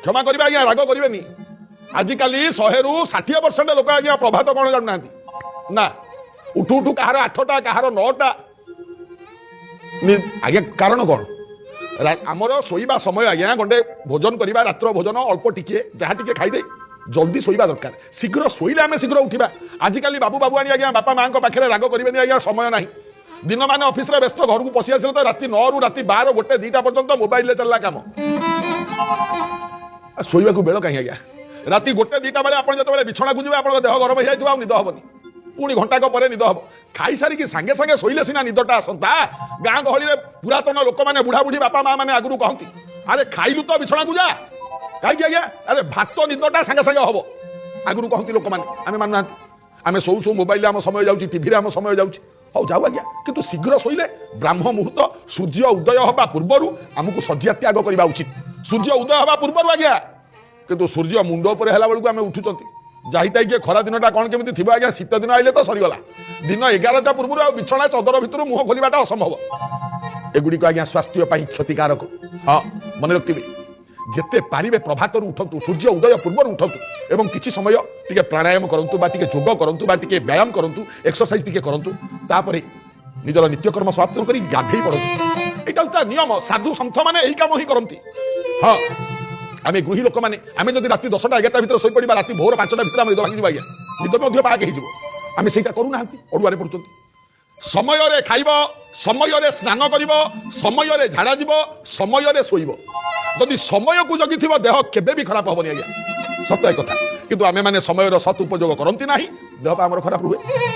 क्षमा करेंगे आज्ञा राग करेंगे आजिकल 100-60% लोक आज्ञा प्रभात कौन जानना ना उठू उठू कहार 8टा कहार 9टा आज्ञा कारण कौन आमर शोवा समय आज्ञा गंडे भोजन करवा रात्र भोजन अल्प टिके जहाँ टिके खाईदे जल्दी शोवा दरकार शीघ्र शोले आम शीघ्र उठा आजिकल बाबू बाबू आज्ञा बापा माँ पाखे राग करेंगे आज्ञा समय ना दिन मान ऑफिस रे व्यस्त घर को पशि आस तो राति 9 ରୁ राति 12 1 2टा पर्यंत मोबाइल चलला काम शोवा को बेल कहीं आज्ञा राति 1 2टा बेले आप जो बिछना को जी आप देह गरम हो जाए निद हेनी पुणी घंटाक पर निद हम खाई सारिकी सांगे सांगे शोले सीना निदटा आसंता गाँ गहली में पुरातन लोक मैंने बुढ़ा बुढ़ी बापा माँ मैंने आगुरी कहती अरे खाइलु तो बिछना को जा कहीं आज्ञा अरे भात निदटा सांगे सांगे हम आगुरी कहती लोक मैंने आम मानुना आम शो शो मोबाइल आम समय जाऊँगी टीवी आम समय जाऊँगी हौ जाऊ आज्ञा किंतु शीघ्र शोले ब्राह्म मुहूर्त सूर्य उदय हवा पूर्वर आमको शଯ୍ୟା त्याग करने उचित सूर्य उदय हवा पूर्वर आज्ञा किंतु सूर्य मुंड उपर है बेलू आम उठुंट जाई खरा दिनटा कौन केमी थी आज्ञा शीत दिन आइले तो सरीगला दिन 11टा पूर्व आ बिछना चदर भितर मुह खोलवाटा असंभव एगुड़िक आज्ञा स्वास्थ्य क्षतिकारक हाँ मन रखिए जिते पारे प्रभात उठतु सूर्य उदय पूर्व उठतु एवं किसी समय टिके प्राणायाम करंतु बा टिके योग करंतु बा टिके व्यायाम करंतु एक्सरसाइज टिके करंतु तापरे निजर नित्यकर्म समाप्त करी गाधेई पड़तु एटा नियम साधु सन्थ माने एही काम ही करंती हाँ आम गृही लोक मैंने आम जब राति 10टा 11टा भर शोई पड़ा राति भोर 5टा भर निद भांगी आज्ञा निद पाक आम से करूना अड़ुआरे पड़ुं समय खाइब समय स्नान कर समय झाड़ा जीव समय शोइब जदि समय को जगी देह केबे भी खराब हेनी आज्ञा सत्य कथा किंतु आमे माने समय सत उपयोग करती ना देह आमर खराब रुहे।